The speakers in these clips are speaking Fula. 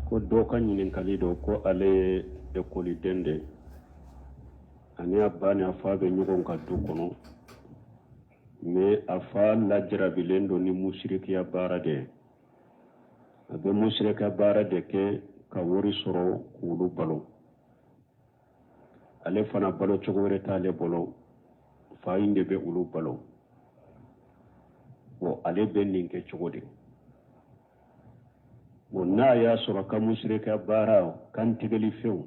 ko doka ñininkali do ko ale école dende ani a bani a fa be ñogon ka du kono mais a fa lajarabilen do ni musirikiya baara de a be musirikiya baara de ke ka wori soro k'olu balo ale fana balo cogo wɛrɛ t'ale bolo fa in de be olu balo bon ale be nin kɛ cogo di bon n'a y'a sɔrɔ a ka musirikiya baara kantigɛli fɛnw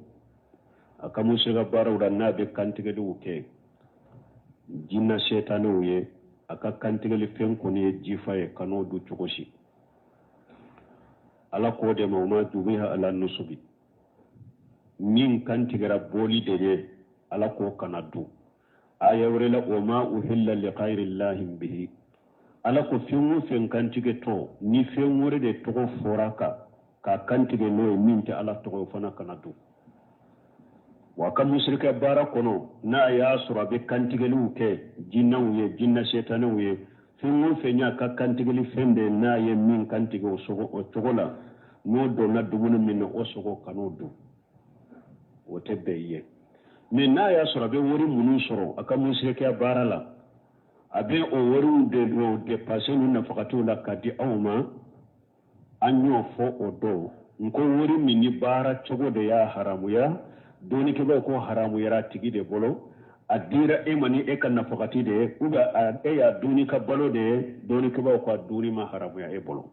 a ka musirikiya baaraw la n'a bɛ kantigɛliw kɛ jinna setanɛw ye a ka kantigɛli fɛn kɔni ye jifa ye kan'o du cogo si ala k'o de ma ma jubiha ala nusubi min kantigɛra boli de ye ala k'o kana du aya wɛrɛ la o ma uhilla li ghayrillahi bihi ala ko fɛn o fɛn kantigɛ tɔ ni fɛn wɛrɛ de tɔgɔ fɔra ka kantigɛ n'o ye min tɛ ala tɔgɔ fana kana du wa ka musirika baara kɔnɔ n'a y'a sɔrɔ a bɛ kantigɛliw kɛ jinnaw ye jinna setanɛw ye fɛn o fɛn y'a ka kantigɛli fɛn de n'a ye min kantigɛ o cogo la n'o donna dumuni min na o sogo kan'o dun o tɛ bɛn i ye mais n'a y'a sɔrɔ a bɛ wari minnu sɔrɔ a ka musirika baara la a bɛ o wariw de dépasser n'u nafagatiw la ka di aw ma an y'o fɔ o don n ko wari min ni baara cogo de y'a haramuya dɔɔnikɛlaw ko haramuyara tigi de bolo a dira e ma ni e ka nafagati de ye ou bien e y'a duni ka balo de ye dɔɔnikɛlaw ko a duni ma haramuya e bolo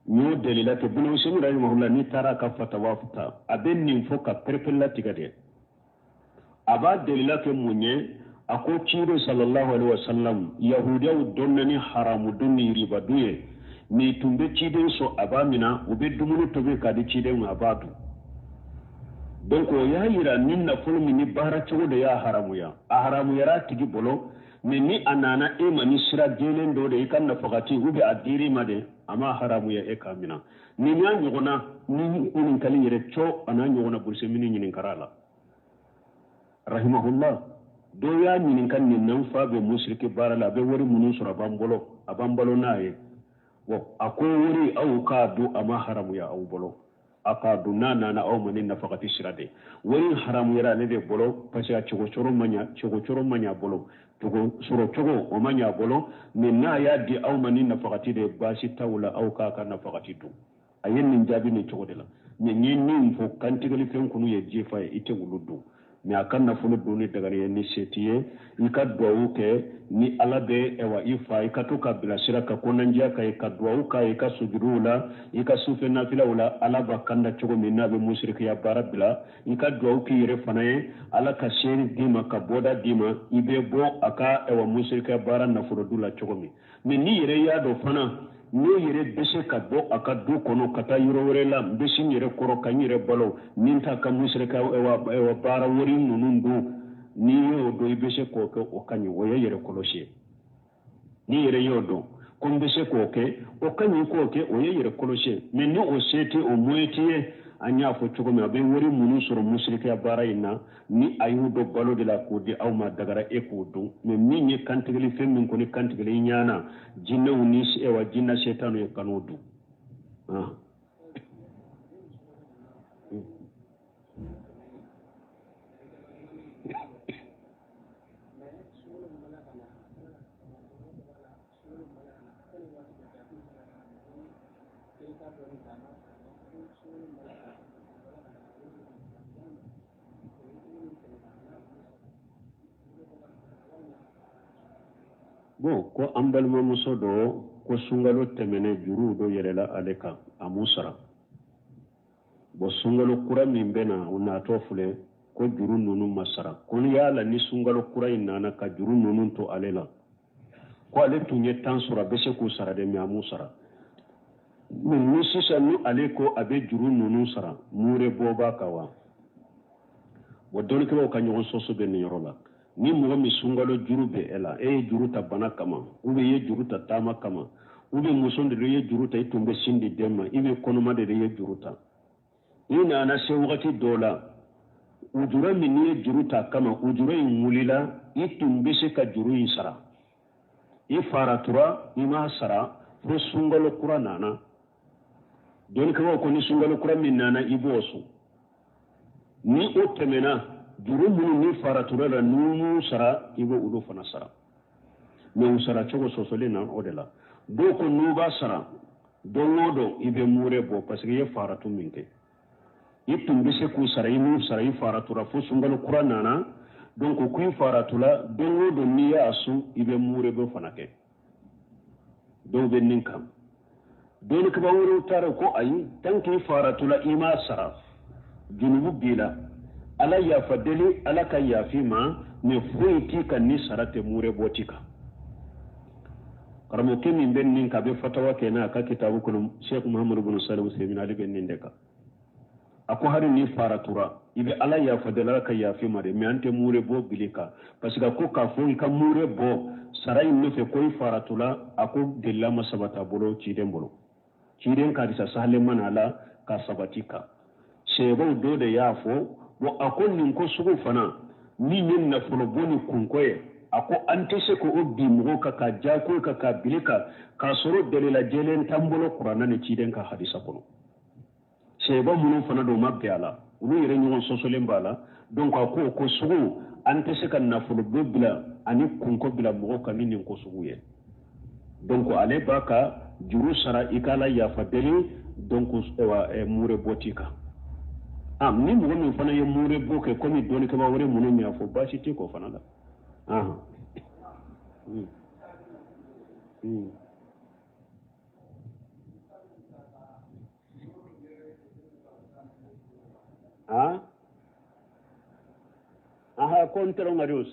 n'o delila te bino sinu rahimahullah ni taara ka fatawa ta a bɛ nin fɔ ka perepela tigɛ de a b'a delila kɛ mun ye a ko ciro sallallahu alaihi wasallam yahudiyaw dɔnna ni haramu dun ni riba dun ye ni tun bɛ ciden sɔn a b'a mina u bɛ dumuni tobi k'a di ciden ma a b'a dun donc o y'a yira ni nafolo min ni baara cogo de y'a haramuya a haramuyara tigi bolo mais ni a nana e ma ni sira jɛlen dɔ de i ka nafagati ou bien a dir'i ma de a ma haramuya e k'a mina ni y'a ɲɔgɔnna ni ɲininkali yɛrɛ cɔ a n'a ɲɔgɔnna burusi mini ɲininkara la rahimahullah dɔw y'a ɲininka nin nan fa bɛ musiriki baara la a bɛ wari minnu sɔrɔ a b'an balo n'a ye bon a ko wari aw k'a dun a ma haramuya aw bolo a k'a dun n'a nana aw ma ni nafagati sira de wari haramuyara ale de bolo parce que a cogo coro ma ɲa bolo sɔrɔ cogo o ma ɲa bolo mais n'a y'a di aw ma ni nafagati de baasi t'aw la aw k'a ka nafagati dun a ye nin jaabi nin cogo de la mais n ye min fɔ kantigɛli fɛn kunu ye jifa ye i tɛ olu dun mais a ka nafolo duni dagari ye ni se t'i ye i ka duwawu kɛ ni ala bɛ i fa i ka to ka bilasira ka konandiya ka ye ka duwawu k'a ye i ka sujuduw la i ka sufɛ nafilaw la ala b'a kanda cogo min n'a bɛ musirikiya baara bila i ka duwawu k'i yɛrɛ fana ye ala ka seeri d'i ma ka bɔda d'i ma i bɛ bɔ a ka musirikiya baara nafolo du la cogo min mais ni yɛrɛ y'a dɔn fana ne yɛrɛ bɛ se ka bɔ a ka du kɔnɔ ka taa yɔrɔ wɛrɛ la n bɛ se n yɛrɛ kɔrɔ ka n yɛrɛ balo ni n t'a ka musirika baara wari ninnu dun n'i y'o dɔn i bɛ se k'o kɛ o ka ɲi o ye yɛrɛ kɔlɔsi ye n'i yɛrɛ y'o dɔn ko n bɛ se k'o kɛ o ka ɲi k'o kɛ o ye yɛrɛ kɔlɔsi ye mais ni o se tɛ o moyen t'i ye an y'a fɔ cogo min a bɛ wari minnu sɔrɔ musirikiya baara in na ni a y'u dɔn balo de la k'o di aw ma dagara e k'o dun mais min ye kantigɛli fɛn min kɔni kantigɛli ɲana jinɛw ni jinna setanw ye kan'o dun bon ko an balimamuso dɔ ko sunkalo tɛmɛnen juruw dɔ yɛlɛla ale kan a m'u sara bon sunkalo kura min bɛ na o natɔ filɛ ko juru ninnu ma sara ko ni yala ni sunkalo kura in nana ka juru ninnu to ale la ko ale tun ye 10 sɔrɔ a bɛ se k'u sara dɛ mais a m'u sara mais ni sisan ni ale ko a bɛ juru ninnu sara mure bɔ b'a kan wa bon dɔnnikɛlaw ka ɲɔgɔn sɔsɔ bɛ nin yɔrɔ la ni mɔgɔ min sunkalo juru bɛ e la e ye juru ta bana kama ou bien i ye juru ta taama kama ou bien muso de ye juru ta i tun bɛ sin di den ma i bɛ kɔnɔma de ye juru ta i nana se wagati dɔw la ujura min n'i ye juru ta kama ujura in wulila i tun bɛ se ka juru in sara i faratura i m'a sara fo sunkalo kura nana don ka ko ni sungalo kura min nana ibosu ni o temena juru munu ni faratura la numu sara ibo udo fana sara me usara chogo sosole na odela do ko nuba sara dongodo ibe mure bo parce que ye faratu minke itum bise ku sara imu sara i faratura fo sungalo kura nana donc ku faratula dongodo ni ya asu ibe mure bo fana ke do be ninkam don ka bawuru tare ko ayi tanki faratula ima sara junubu bila ala ya fadeli ala kan ya fima ne fuiti kan ni sarate mure botika karamo kemi ben nin ka be fatawa kenan ka kitabu kun Sheikh Muhammad ibn Salim Usaymin ali ben nin deka ako hari ni faratura ibe ala ya fadela kan ya fima de mi ante mure bo bilika parce que ko ka fo ka mure bo saray ne fe koy faratula ako dilla masabata bolo ciden ka disa sahle manala ka sabatika sebo do de yafo wo akon nin ko sugu fana ni nin na folo boni kunkoye ako antese ko obbi mo ka jako ka bilika ka soro dalila jelen tambolo qur'ana ne ciden ka hadisa kono sebo mun fana do mabbe ala ulu yere nyon sosolen bala donc ko sugu antese kan na folo bila ani kunko bila mo ka nin ko sugu ye donc ale baka juru sara ikala ya fadeli donc mure botika ni mo min fana ye mure boke komi doni ka wore mun mi afo bashi ti ko fana la kontero marius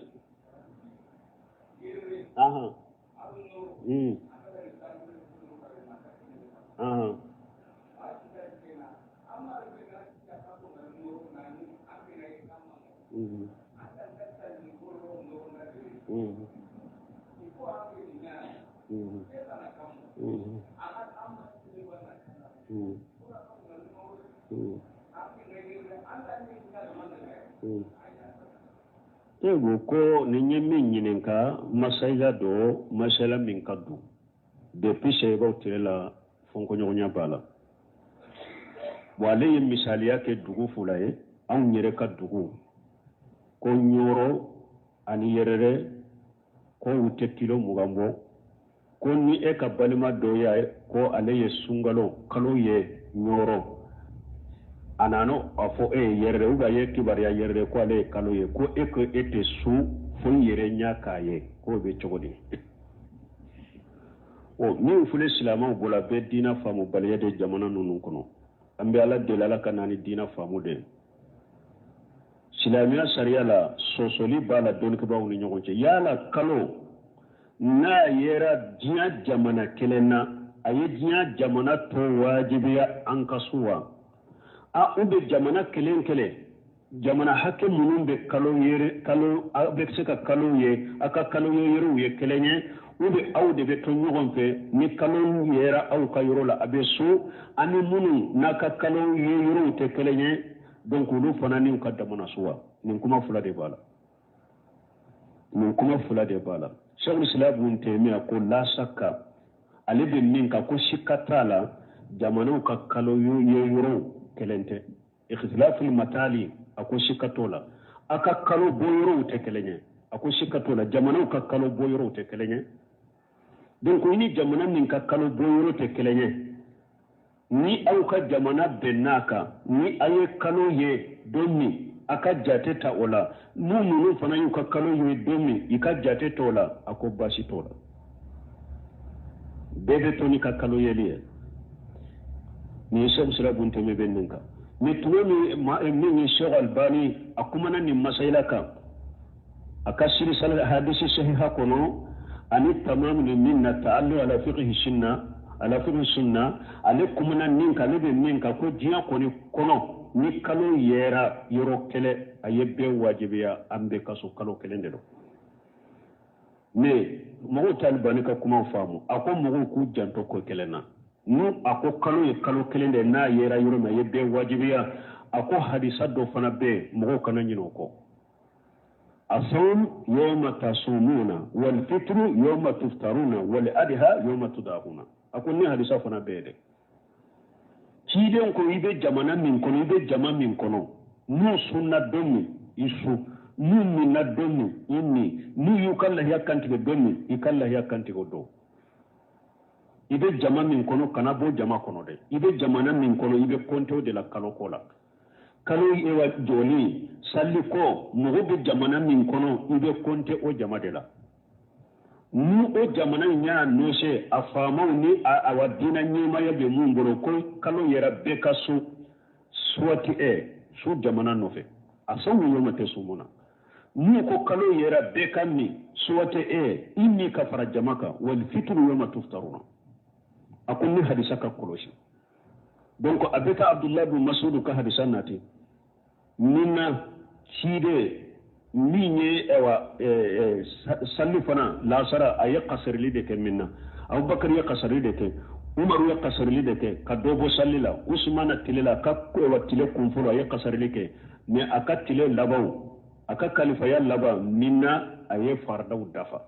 Tego ko ninye min yininka masayla do masala min kaddu depuis seyba tirela fonko nyonya bala wale ye misaliya ke dugu fulaye an yere ka dugu ko nyoro ani yerere ko wute kilo mugambo ko ni e ka balima do ya ko ale ye sungalo kalo ye nyoro anano afo yerere uga ye kibariya yerere ko ale kalo ye ko ete su fo yere nyaka ye ko be chogodi ni fule silama bola be dina famu baliya de jamana nunu kono ambe ala delala kanani dina famu de silamiya sariya la sosoli bala don ke bawu ni nyogonche yala kalo na yera diya jamana kelena aye diya jamana to wajibiya an kasuwa ube jamana kele jamana hakke munun be kalo yere kalo be seka kalo ye aka kalo yeru ye kelenye ube awde be to nyogon fe ni kalo yera aw ka yoro la abesu ani munu naka kalo yeru te kelenye donc lu fana ni ka damana suwa nin kuma fula de bala shaykhul islam ibn taymiya ko la shakka ale be min ka ko shikatala jamanu ka kalo yeru kelente ikhtilaful matali ako shikatola aka kalo boyoro te kelenye ako shikatola jamanu ka kalo boyoro te kelenye donc ini jamana min ka kalo boyoro te kelenye ni au ka jamana benaka ni aye kalo ye donni aka jate ta ola mumunu fana yu ka kalo ye donni ika jate tola ako bashi tola bebe toni ka kalo ye liye ni shem sura bunte me benninka ni tuwe mi Sheikh Albani akumana ni masailaka akashiri sala hadisi sahiha kono ani tamam ni minna ta'allu ala fiqh sunna alaikum nan ninka lebe ninka ko jiya koni kono ni kalo yera yoro kele ayebe wajibiya ambe kaso kalo kele ndelo me mo talibani ka kuma famu ako mo ku janto ko kele na nu ako kalo ye kalo kele nde na yera yoro na yebe wajibiya ako hadisa do fana be mo kana nyino ko asawm yawma tasumuna wal fitru yawma tuftaruna wal adha yawma tudahuna ako ni hadisa fana be de ciden ko ibe jamana min kono ibe jama min kono nu sunna donni isu nu minna donni inni nu yukalla yakkantigo donni ikalla yakkantigo do ibe jama min kono kana bo jama kono de ibe jamana min kono ibe konto de la kalo kola kalo ewa joni salli ko mugo be jamana min kono ibe konte o jama de la nu o jamana nya no se afamaw ni awadina nyima ya be mun boro ko kalo yera be kasu suwati su jamana no fe asawu yoma te sumuna nu ko kalo yera be kanni suwati inni kafara jamaka wal fitru yoma tuftaruna akunni hadisa ka koloshi donc abeta abdullah bin mas'ud ka hadisa nati minna chide minye ewa salli fana la sara ay qasrli de ke minna abubakar ya qasrli de ke umar ya qasrli de ke ka dobo sallila usman tilila ka ko ewa tile kunfuro ay qasrli ke ne aka tile labaw aka khalifa ya laba minna ay farda dafa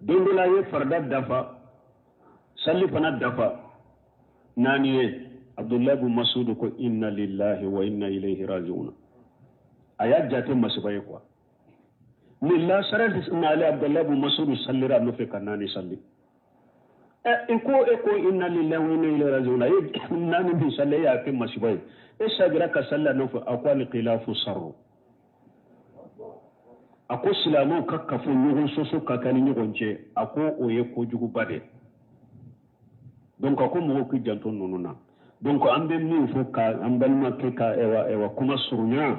dondola ay farda dafa salli fana dafa naniye abdullah bin mas'ud ko inna lillahi wa inna ilayhi raji'un aya jate masibaye quoi ni la sara na ali abdullah bin mas'ud sallira no fe kanani salli eko inna lillahi wa inna ilayhi raji'un nani bi salli ya ke masibaye sagira ka salla no fe aqwal khilafu sarru ako silamo kakkafu nyugo soso kakani nyugonje ako oye ko jugu bade donc ako mo ko janto nonuna donc ambe mi fo ka ambalma ke ka ewa kuma surunya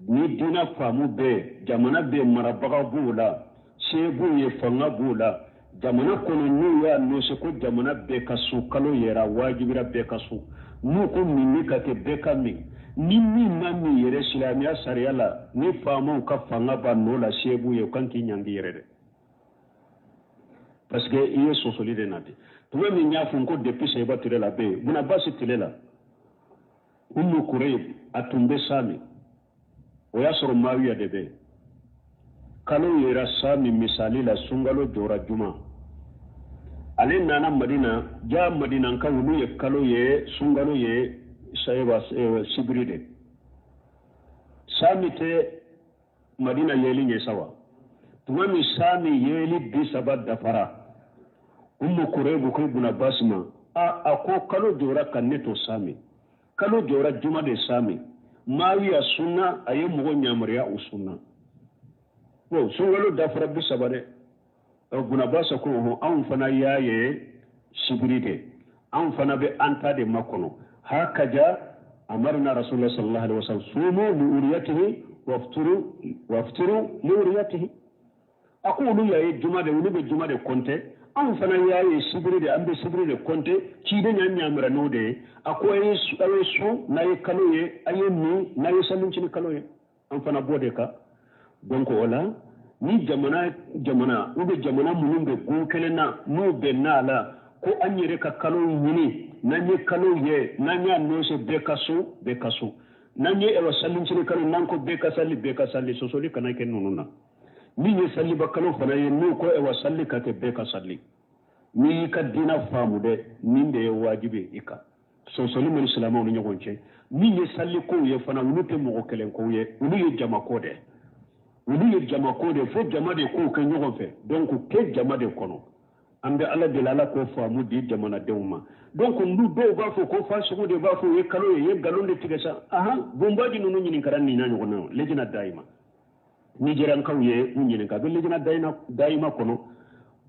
ni dina famu be jamana be marabaga bula shebu ye fanga bula jamana kono ni ya no se ko jamana be kasu kalo yera wajibira be kasu mu ko minni ka ke be kami ni nami yere islamiya sariyala ni famu ka fanga ba no la shebu ye kan ki nyangi yere de parce que il est sosolide nati tuwe mi nyafu ko depuis seba tire la be buna basi tire la ummu kurayb atumbe sami o ya soro mawiya de be kalo yera sami misali la sungalo jora juma ale nana madina ja madina kan wulu ye kalo ye sungalo ye sayba sibride sami te madina yeli nye sawa tuwe mi sami yeli bisaba dafara ummu kuraybu ko ibn basma ako kalo jora kanneto sami kalo jora juma de sami mawiya sunna ayi mugo nyamriya usunna wo sungalo dafara bi sabade ibn basa ko ho an fana yaye sibride an fana be anta de makono hakaja amarna rasulullah sallallahu alaihi wasallam sumu li uriyatihi wafturu li uriyatihi aqulu yaye juma de wulu juma de konte an fana yaye sibiri de ambe sibiri de konte ci de nyamra no de akoy su na ye kaloye aye ni na ye salun ci kaloye an fana bode ka donc wala ni jamana ube jamana munun be gonkelena no be nala ko anyere ka kaloye ni nanye kaloye nanya no se be kaso nanye e salun ci kaloye nan ko be kasali so soli kana ken nonuna ni ye salli bakalo fana ye no ko e wasalli ka ke be ka salli ni ka dina famu de ni de wajibe ika so soli men islamu ni nyogonche ni ye salli ko ye fana wulute mo kelen ko ye wulu ye jama ko de fo jama de ko ke nyogon fe donc ke jama de kono ambe ala de la ko famu di jamana dewma donc ndu do ba fo ko fa sugo de ba fo ye kalo ye galonde tigesa aha bombaji nunu nyini karan ni nanyo kono lejina daima Nigerian kawye nyinin ka belle jina daima kono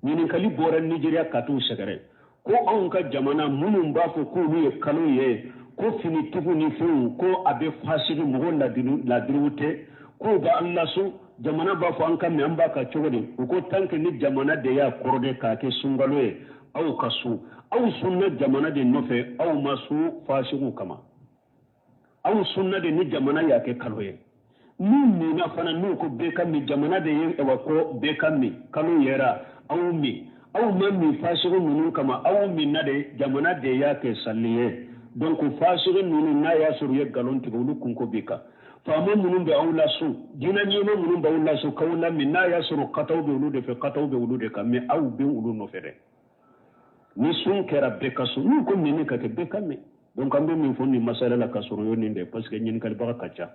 nyinin kali boran Nigeria katu segare ko on ka jamana munun ba fo ko ni kanu ye ko fini tugu ni fu ko abe fasiru mo la dirute ko ba Allah su jamana ba fo an kan me an ba ka chogode ko tanke ni jamana de ya korode ka ke sungaloye au kasu au sunna jamana de nofe au masu fasiru kama au sunna de ni jamana ya ke kaloye ni na fana nu ko be kan mi jamana de yin ewa ko be kan mi kanu yera aw man fasiru nunu kama aw min na de jamana de ya ke salliye donc fasiru nunu na ya suru ye galon tigo lu kun ko bika famo munun be awla su dina nyima munun be awla su kawla min na ya suru qataw be ulu de fe qataw be ulu de kam me aw be ulu no fere ni sun kɛra bɛɛ ka so n'u ko nin ka kɛ bɛɛ ka mɛn donc an bɛ min fɔ nin masala la ka sɔrɔ yo nin dɛ parce que ɲininkalibaga ka ca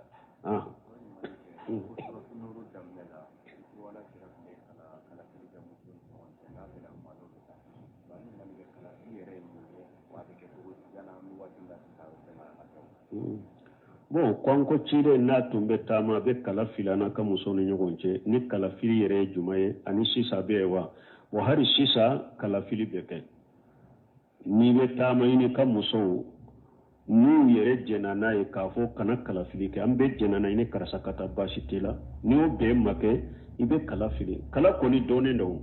bon kɔnko cire n'a tun bɛ taama a bɛ kala fili an ka musow ni ɲɔgɔn cɛ ni kala fili yɛrɛ ye juma ye ani sisan bɛ yen wa wa hali sisan kala fili bɛ kɛ n'i bɛ taama i ni ka musow n'u yɛrɛ jɛnna n'a ye k'a fɔ kana kala fili kɛ an bɛ jɛnna n'a ye ni karisa ka taa baasi tɛ la n'i y'o bɛn ma kɛ i bɛ kala fili kala kɔni dɔnnen don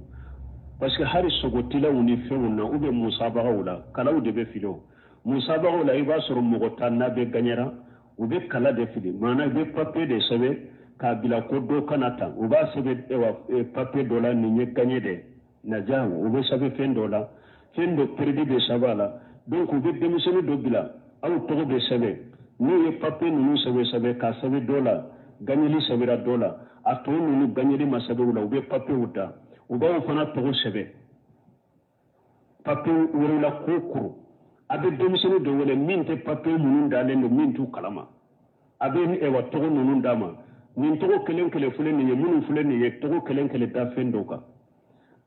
parce que hali sogotilaw ni fɛnw na ou bien musabagaw la kalaw de bɛ fili o musabagaw la i b'a sɔrɔ mɔgɔ tan n'a bɛ gagnera u bɛ kala de fili maana i bɛ papier de sɛbɛn k'a bila ko dɔ kana tan u b'a sɛbɛn papier dɔ la nin ye gagné dɛ naja u bɛ sɛbɛn fɛn dɔ la fɛn dɔ crédit bɛ sɛbɛn a la donc u bɛ denmisɛnnin dɔ bila aw tɔgɔ bɛ sɛbɛn n'u ye papier ninnu sɛbɛn k'a sɛbɛn dɔ la gagneli sɛbɛnna dɔ la a tɔ ninnu gagneli ma sɛbɛn u la u bɛ papier da u b'aw fana tɔgɔ sɛbɛn papier wɛrɛ la ko kuru a bɛ denmisɛnnin dɔ wele min tɛ papier ninnu dalen don min t'u kalama a bɛ tɔgɔ ninnu d'a ma nin tɔgɔ kelen kelen filɛ nin ye minnu filɛ nin ye tɔgɔ kelen kelen da fɛn dɔw kan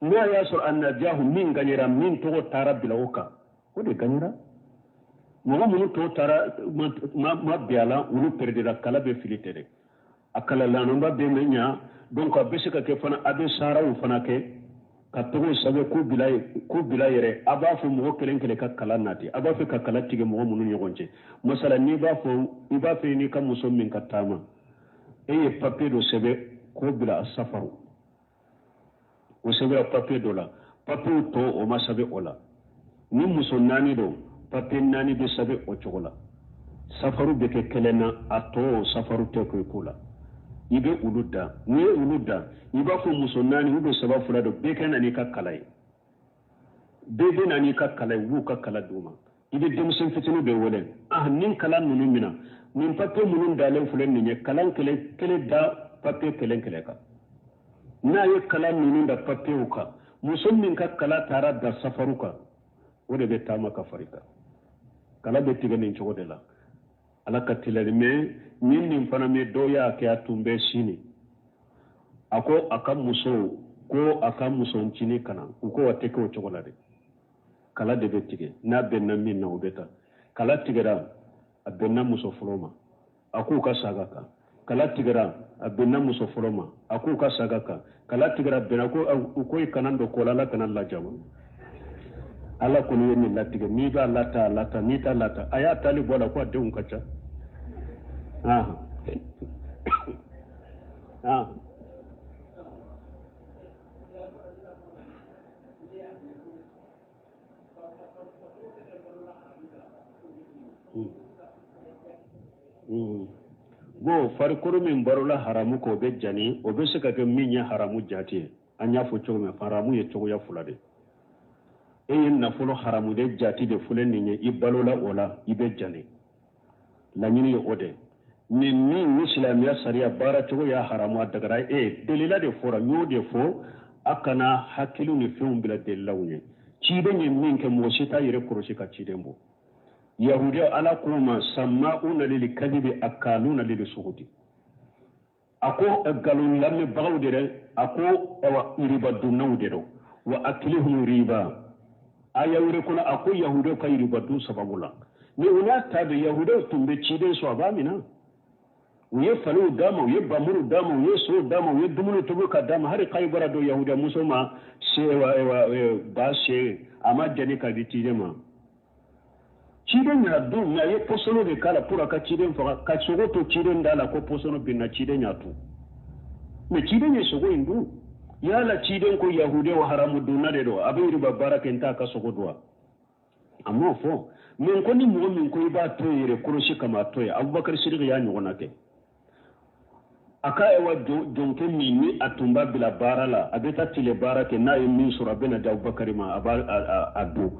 n'a y'a sɔrɔ a najahu min gagnera min tɔgɔ taara bila o kan o de gagnera mɔgɔ minnu tɔw taara ma bɛn a la olu perdera kala bɛ fili tɛ dɛ a kala lanaba bɛ mɛ ɲa donc a bɛ se ka kɛ fana a bɛ saraw fana kɛ ka tɔgɔ sɛbɛn k'u bila yɛrɛ a b'a fɔ mɔgɔ kelen kelen ka kala nati a b'a fɛ ka kala tigɛ mɔgɔ minnu ɲɔgɔn cɛ masala n'i b'a fɛ n'i ka muso min ka taama e ye papier dɔ sɛbɛn k'o bila a safaru o sɛbɛnna papier dɔ la papier tɔ o ma sɛbɛn o la ni muso naani don papier naani bɛ sɛbɛn o cogo la safaru bɛ kɛ kelen na a tɔ safaru tɛ ko la i bɛ olu da n'i ye olu da i b'a fɔ muso naani ou bien saba fila don bɛɛ ka na n'i ka kala ye bɛɛ bɛ na n'i ka kala ye u b'u ka kala d'u ma i bɛ denmisɛn fitinin bɛ wele nin kala ninnu mina nin papier minnu dalen filɛ nin ye kalan kelen da papier kelen kelen kan n'a ye kala ninnu da papier kan muso min ka kala taara da safaru kan o de bɛ taama ka fari kan kala bɛ tigɛ nin cogo de la ala ka tilali mais nin fana bɛ dɔw y'a kɛ a tun bɛ sini a ko a ka musoncinin kana u ko a tɛ kɛ o cogo la dɛ kala de bɛ tigɛ n'a bɛnna min na o bɛ taa kala tigɛra a bɛnna muso fɔlɔ ma a k'u ka saga kan kala tigɛra a bɛnna muso fɔlɔ ma a k'u ka saga kan kala tigɛra bɛnna ko u ko i kana dɔ ko la ala kana lajama ala kɔni ye nin latigɛ n'i b'a lata a lata n'i t'a lata a y'a taali bɔ a la ko a denw ka ca bon farikolo min barola haramu ko bɛ jani o bɛ se ka kɛ min ye haramu jati ye an y'a fɔ cogo min haramu ye cogoya fila de e ye nafolo haramu de jati de filɛ nin ye i balola o la i bɛ jani laɲini ye o de ni min silamɛya sariya baara cogo y'a haramu a dagara delila de fɔra n y'o de fɔ a kana hakiliw ni fɛnw bila delilaw ɲɛ ciden ye min kɛ mɔgɔ si t'a yɛrɛ kɔlɔsi ka ciden bɔ yahudiya ala ko ma samma'una lil kadibi akaluna lil suhuti a ko galon lamɛnbagaw de dɛ a ko riba dunnaw de don wa akilihum riba aya wɛrɛ kɔnɔ a ko yahudiyaw ka riba dun sababu la ni u y'a ta de yahudiyaw tun bɛ ciden sɔrɔ a b'a minɛ u ye faliw d'a ma u ye bamuru d'a ma u ye sow d'a ma u ye dumuni tobi ka d'a ma hali Kayibara don yahudiya muso ma ba se a ma jɛni ka di ciden ma ciden y'a dun nka a ye pɔsɔnɔ de k'a la pour a ka ciden faga ka sogo to ciden da la ko pɔsɔnɔ binna ciden y'a tu mais ciden ye sogo in dun yala ciden ko yahudiyaw haramu dunna de don a bɛ riba baara kɛ n t'a ka sogo dun wa a m'o fɔ mais ko ni mɔgɔ min ko i b'a to yen yɛrɛ kɔlɔsi kama a to yen Abubakar Sidiki y'a ɲɔgɔnna kɛ a ka jɔnkɛ min ni a tun b'a bila baara la a bɛ taa tile baara kɛ n'a ye min sɔrɔ a bɛ na di Abubakar ma a b'a don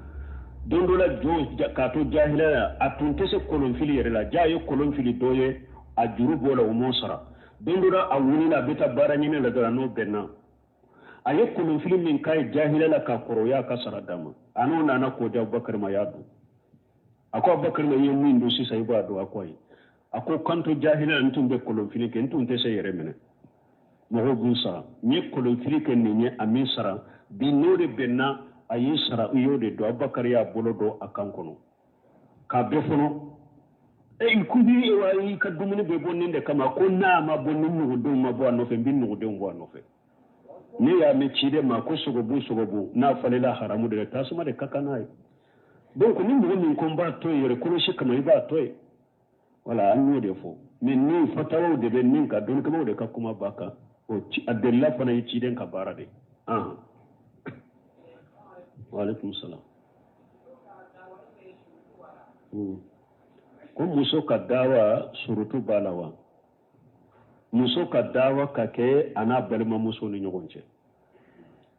don dɔ la jɔn k'a to jahiliya a tun tɛ se kolonfili yɛrɛ la jaa ye kolonfili dɔ ye a juru b'o la o m'o sara don dɔ la a wulila a bɛ taa baara ɲini la dɔrɔn n'o bɛnna aye kolon film min kai jahila la ka koro ya ka saradama anu nana ko da Abubakar ma yadu ako Abubakar ma yin min do si sai ba do akoy ako kanto jahila antum be kolon film ke antum te sai yere mena mo gun sara ni kolon film ke ni amin sara bi node benna ayi sara yode do Abubakar ya bolo do akan kono ka be fono e kubi wa yi ka dumuni be bonninde kama ko na ma bonnin no do ma bo no fe bin no do bo no fe ni ya me cide ma ko sogobu na falela haramu da tasuma da kakana donc ni mo min ko ba to yere ko shi kama ba to wala an no de fo min ni fatawo de ben nin ka don kama de ka kuma baka o ci adella fana yi ciden ka bara de wa alaikum salam ko muso ka dawa surutu balawa muso ka dawa ka ke ana balima muso ni ɲɔgɔn cɛ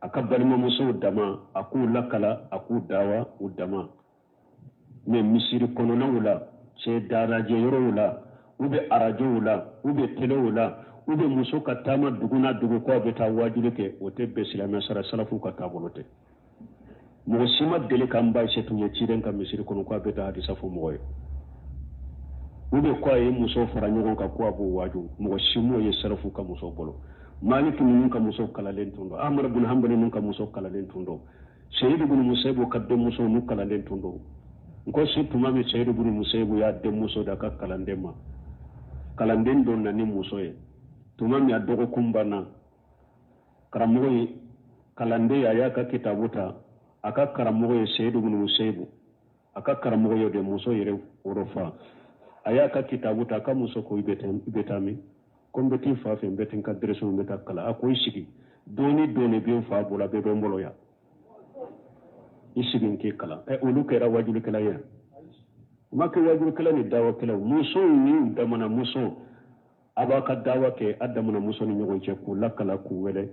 a ka balima muso dama a k'u lakala a k'u dawa u dama mais misiri kɔnɔnaw la cɛ darajɛ yɔrɔw la u bɛ arajow la u bɛ telew la u bɛ muso ka taama dugu na dugu kɔ a bɛ taa wajibi kɛ o tɛ bɛn silamɛ sara salafu ka taabolo tɛ mɔgɔ si ma deli k'an ba se tun ye ciden ka misiri kɔnɔ k'a bɛ taa hadisa fɔ mɔgɔ ye ube kwa ye muso fara ɲɔgɔn kan ko a b'o waaju mɔgɔ si m'o ye sarafu ka muso bolo Malik ninnu ka muso kalalen tun don Ahmad bin Hanbal ninnu ka muso kalalen tun don Sayyid bin Musayyib ka den muso nu kalalen tun don nko si tuma min Sayyid bin Musayyib y'a den muso da ka kalanden ma kalanden don na ni muso ye tuma min a dɔgɔkun banna karamɔgɔ ye kalanden a y'a ka kitabu ta a ka karamɔgɔ ye Sayyid bin Musayyib a ka karamɔgɔ ye de muso yɛrɛ worofa aya ka kitabu ta ka muso ko ibetami ko mbeti fa fe mbeti ka direction mbeta kala ako isigi doni bi fa bola be be mbolo ya isigi nke kala olu kera wajulu kala ya make wajulu kala ni dawa kala muso ni damana muso aba ka dawa ke adamana muso ni nyogon che ku lakala ku wele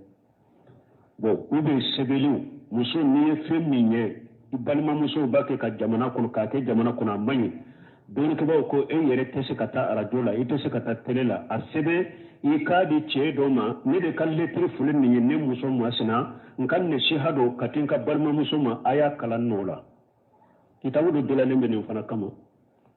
bo ube sebelu muso ni fe minye ibalma muso ba ke ka jamana kono ka ke jamana kono amani don ke ko e yere tese kata radio la ite se kata tele la asebe i ka di che do ma ne de kan lettre fulen ni ne muso masina nkan ne shihado katin ka balma muso ma aya kalan nola kitabu do dela lembe ne fana kama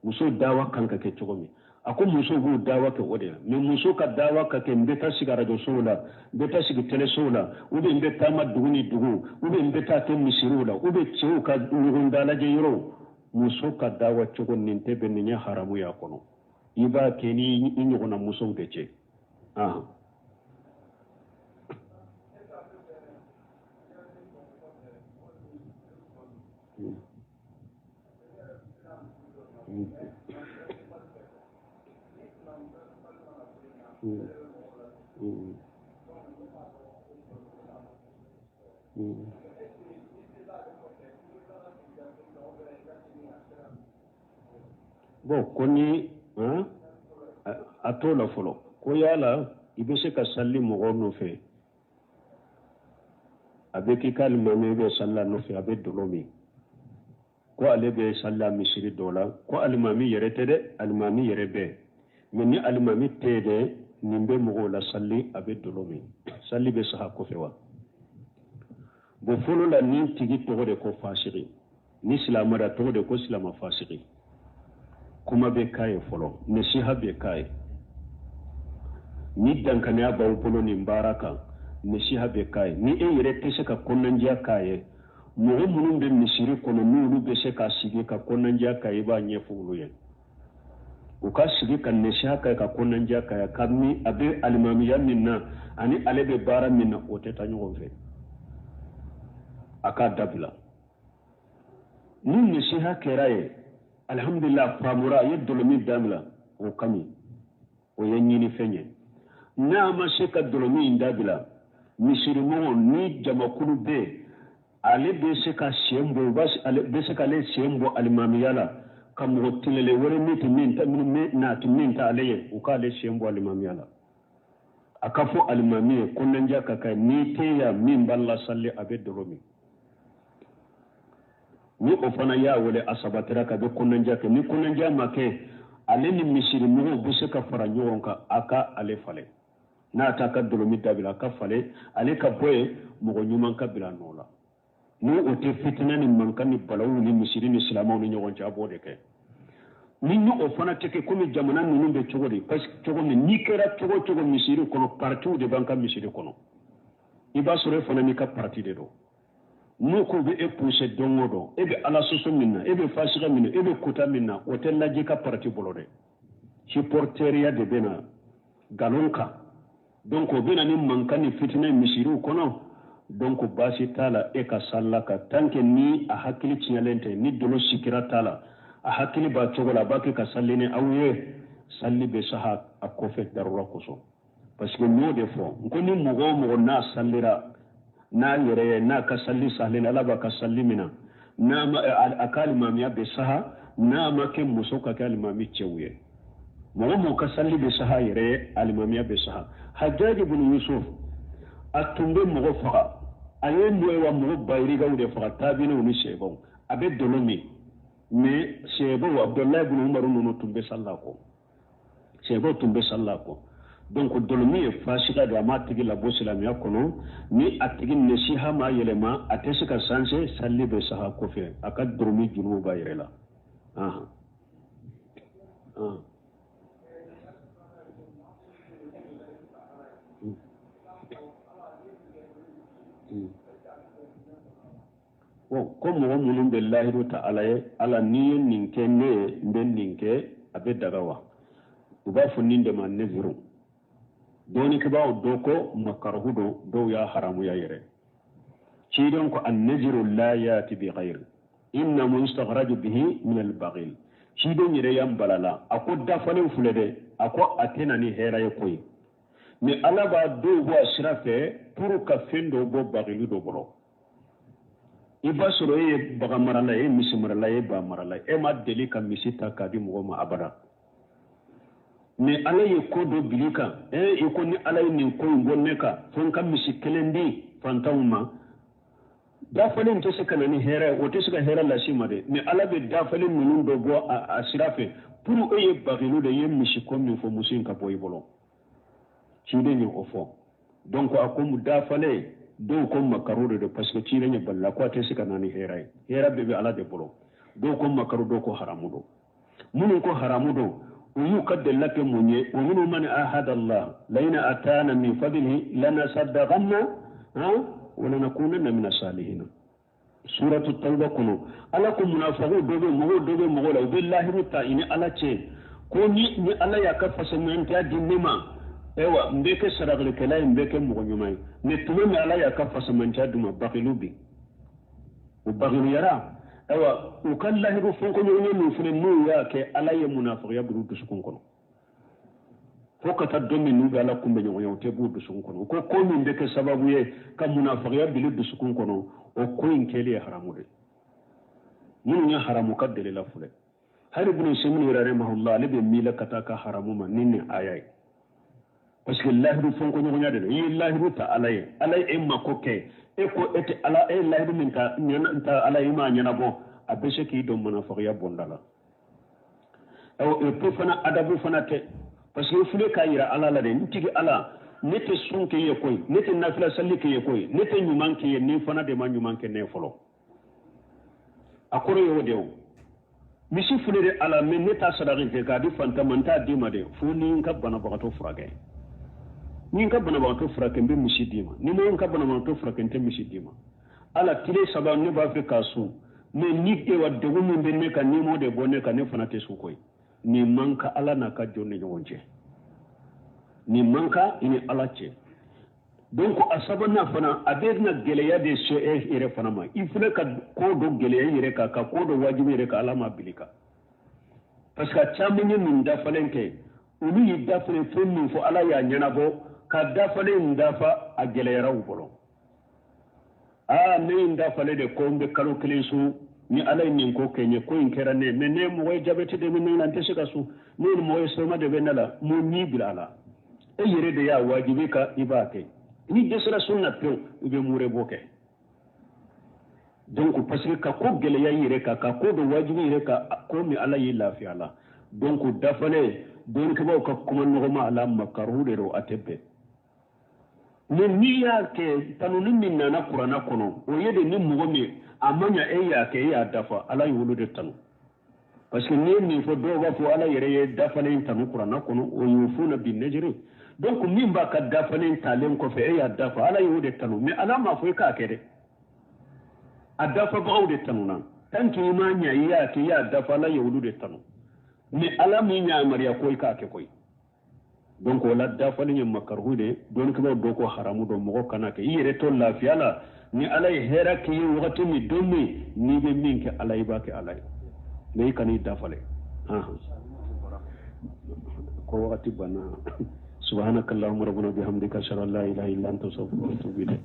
muso dawa kan ka ke chogomi ako muso go dawa ke wode me muso ka dawa ka ke mbeta siga radio sola mbeta siga tele sola ube mbeta ma duguni dugu ube mbeta ke misirula ube cheu ka ngundala je yoro muso ka dawa cogo nin tɛ bɛn nin ye haramu ya kɔnɔ i b'a kɛ ni i ɲɔgɔnna musow de cɛ bon ko ni a to la fɔlɔ ko yala i bɛ se ka salli mɔgɔ nɔfɛ a bɛ k'i ka alimami bɛ salli a nɔfɛ a bɛ dolo min ko ale bɛ salli a misiri dɔ la ko alimami yɛrɛ tɛ dɛ alimami yɛrɛ bɛ mais ni alimami tɛ dɛ nin bɛ mɔgɔw la salli a bɛ dolo min salli bɛ saha kɔfɛ wa bon fɔlɔ la ni tigi tɔgɔ de ko fasiki ni silamɛda tɔgɔ de ko silama fasiki kuma be kaye fɔlɔ nasiha be kaye ni dankaniya b'aw bolo nin baara kan nasiha be kaye ni e yɛrɛ tɛ se ka kɔnɔndiya k'a ye mɔgɔ minnu bɛ misiri kɔnɔ n'olu bɛ se ka sigi ka kɔnɔndiya k'a ye i b'a ɲɛfɔ olu ye u ka sigi ka nasiha k'a ye ka kɔnɔndiya k'a ye kabini a bɛ alimamiya min na ani ale bɛ baara min na o tɛ taa ɲɔgɔn fɛ a k'a dabila ni nasiha kɛra ye alhamdulillah famura ye dolomi dabila o kami o ye ɲini fɛn ye n'a ma se ka dolomi in dabila misirimɔgɔ ni jamakulu bɛ ale bɛ se ka sen bɔ bɛ se ka ale sen bɔ alimamiya la ka mɔgɔ tilele wɛrɛ min ta ale ye u k'ale sen bɔ alimamiya la a ka fɔ alimami ye kɔnɔndiya ka kɛ n'i tɛ yan min b'a lasalli a bɛ dolo min ni o fana y'a wele a sabatira ka bɛ kɔnɔndiya kɛ ni kɔnɔndiya ma kɛ ale ni misirimɔgɔw bɛ se ka fara ɲɔgɔn kan a ka ale falen na ta ka dolomi dabila ka fale ale ka boye mogo nyuman ka bila nola ni o te fitina ni manka ni balawu ni misiri ni silamaw ni ɲɔgɔn cɛ a b'o de kɛ ni ni o fana tɛ kɛ komi jamana ninnu bɛ cogo di parce que cogo min n'i kɛra cogo o cogo misiri kɔnɔ partiw de b'an ka misiri kɔnɔ i b'a sɔrɔ e fana n'i ka parti de don n'u ko bɛ e poussé don o don e bɛ ala soso min na e bɛ fasiga min na e bɛ kota min na o tɛ lajɛ ka parti bolo dɛ supporteriya de bɛ na galon kan donc o bɛ na ni manka ni fitina misiriw kɔnɔ donc baasi t'a la e ka salla ka tant que ni a hakili tiɲɛlen tɛ ni dolo sikira t'a la a hakili b'a cogo la a b'a kɛ ka salli ni aw ye salli bɛ saha a kɔfɛ darura kosɔn parce que n y'o de fɔ n ko ni mɔgɔ o mɔgɔ n'a sallira n'a yɛrɛ ye n'a ka salli sahlen ala b'a ka salli min na n'a ma a ka alimamiya bɛ saha n'a ma kɛ muso ka kɛ alimami cɛw ye mɔgɔ mɔgɔ ka salli bɛ saha yɛrɛ ye alimamiya bɛ saha Hajjaj ibn Yusuf a tun bɛ mɔgɔ faga a ye mɔgɔ ye wa mɔgɔ bayirigaw de faga taabinaw ni sɛbaw a bɛ dolo min mais sɛbaw Abdullahi ibn Umar ninnu tun bɛ salla kɔ sɛbaw tun bɛ salla kɔ donc dolomi ye fasika de a m'a tigi labɔ silamɛya kɔnɔ ni a tigi nasiha ma yɛlɛma a tɛ se ka sanse salli bɛ saha kɔfɛ a ka dolomi jurumu b'a yɛrɛ la ko mɔgɔ minnu bɛ lahidu ta ala ye ala n'i ye nin kɛ ne ye n bɛ nin kɛ a bɛ daga wa u b'a fɔ nin de ma neziru dɔɔnikɛbaaw dɔw ko makaruhu don dɔw y'a haramuya yɛrɛ cidenw ko anneziru la yati bi ghayr inna mustakhraju bihi min al-baghil cidenw yɛrɛ y'an balala a ko dafalen filɛ dɛ a ko a tɛ na ni hɛrɛ ye koyi mais ala b'a dɔw bɔ a sira fɛ pour ka fɛn dɔw bɔ bagili dɔ bɔrɔ i b'a sɔrɔ e ye bagan marala ye e ye misi marala ye e ye ba marala ye e ma deli ka misi ta k'a di mɔgɔ ma abada mais ala ye ko dɔ bili kan i ko ni ala ye nin ko in bɔ ne kan fo n ka misi kelen di fantanw ma dafalen tɛ se ka na ni hɛrɛ o tɛ se ka hɛrɛ lase ma dɛ mais ala bɛ dafalen ninnu dɔ bɔ a sira fɛ pour e ye bagilu de ye misi ko min fɔ muso in ka bɔ i bolo ciden ye o fɔ donc a ko dafalen dɔw ko makaru de don parce que ciden ye balila ko a tɛ se ka na ni hɛrɛ ye hɛrɛ bɛɛ bɛ ala de bolo dɔw ko makaru dɔw ko haramu don minnu ko haramu don u y'u ka delila kɛ mun ye wa minnu man ahada Allah la in atana min fadlihi lanasaddaqanna wa lanakunanna min as-salihin suratu tawba kɔnɔ ala ko munafiqu dɔ bɛ mɔgɔ la u bɛ lahiru ta ini ala cɛ ko ni ala y'a ka fasamɛntiya di ne ma ewa n bɛ kɛ saralikɛla ye n bɛ kɛ mɔgɔ ɲuman ye mais tuma min ala y'a ka fasamɛntiya d'u ma bagilu bi u bagiluyara ewa u ka lahiru fɔnkɔɲɔgɔnya min filɛ n'u y'a kɛ ala ye munafiqiya bila u dusukun kɔnɔ fo ka taa don min n'u bɛ ala kunbɛ ɲɔgɔn ye o tɛ b'u dusukun kɔnɔ ko min bɛ kɛ sababu ye ka munafiqiya bila dusukun kɔnɔ o ko in kɛli ye haramu de minnu ye haramu ka delila filɛ hali ibn Simin yɛrɛ rahimahullah ale bɛ miila ka taa ka haramu ma ni nin aya ye parce que lahiru fɔnkɔɲɔgɔnya de don i ye lahiru ta ala ye e mako kɛ e ko e tɛ ala e lahiru min ta ala ye m'a ɲɛnabɔ a bɛ se k'i dɔn munafiqiya bonda la e ko fana adabu fana tɛ parce que i filɛ k'a yira ala la de n tigi ala ne tɛ sun k'i ye koyi ne tɛ nafila salli k'i ye koyi ne tɛ ɲuman k'i ye ni fana de ma ɲuman kɛ ne fɔlɔ a kɔrɔ ye o de o misi filɛ de ala mais ne t'a sadaki kɛ k'a di fantan ma n t'a d'i ma de fo ni n ka banabagatɔ furakɛ ni n ka banabagatɔ furakɛ n bɛ misi d'i ma ni ma n ka banabagatɔ furakɛ n tɛ misi d'i ma ala tile saba ne b'a fɛ k'a sun mais ni ewa degun min bɛ ne kan ni m'o de bɔ ne kan ne fana tɛ su koyi nin man ka ala n'a ka jɔn ni ɲɔgɔn cɛ nin man ka i ni ala cɛ donc a sabanan fana a bɛ na gɛlɛya de se e yɛrɛ fana ma i filɛ ka ko dɔ gɛlɛya i yɛrɛ kan ka ko dɔ wajibi yɛrɛ kan ala ma bili kan parce que a caman ye nin dafalen kɛ olu y'i dafalen fɛn min fɔ ala y'a ɲɛnabɔ ka dafalen dafa a gɛlɛyara u bolo ne ye n dafalen de ko n bɛ kalo kelen sun ni ala ye nin ko kɛ n ye ko in kɛra ne mais ne mɔgɔ ye jabɛti de bɛ ne la n tɛ se ka sun ne ni mɔgɔ ye soma de bɛ ne la mun ɲi bila a la e yɛrɛ de y'a wajibi ka i b'a kɛ ni dɛsɛra sunna pewu i bɛ mure bɔ kɛ donc parce que ka ko gɛlɛya i yɛrɛ kan ka ko dɔ wajibi yɛrɛ kan ko min ala y'i lafiya la donc dafalen dɔɔnikɛbaw ka kuma nɔgɔma a la makaruhu de don a tɛ bɛn ni ya ke tanuni min nana qur'ana kono o yede ni mugo mi amanya ya ke ya dafa ala yulu de tanu parce que ni fo do ba fo ala yere ye dafa ne tanu qur'ana kono o yufuna bin najri donc min ba ka dafa ne talen ko fe ya dafa ala yulu de tanu mais ala ma fo ka kede a dafa ba o de tanu nan tanki ma nya ya ke ya dafa ala yulu de tanu mais ala mi nya mariya ko ka ke koy donc wala dafali ñe makarhude don ko do ko haramu do mo kana ke yere to lafiya la ni alay hera ke wakati mi dommi ni be min ke alay ba ke alay lay kan dafale ko wakati bana subhanakallahumma rabbana bihamdika ashhadu an la ilaha illa anta astaghfiruka wa atubu ilayk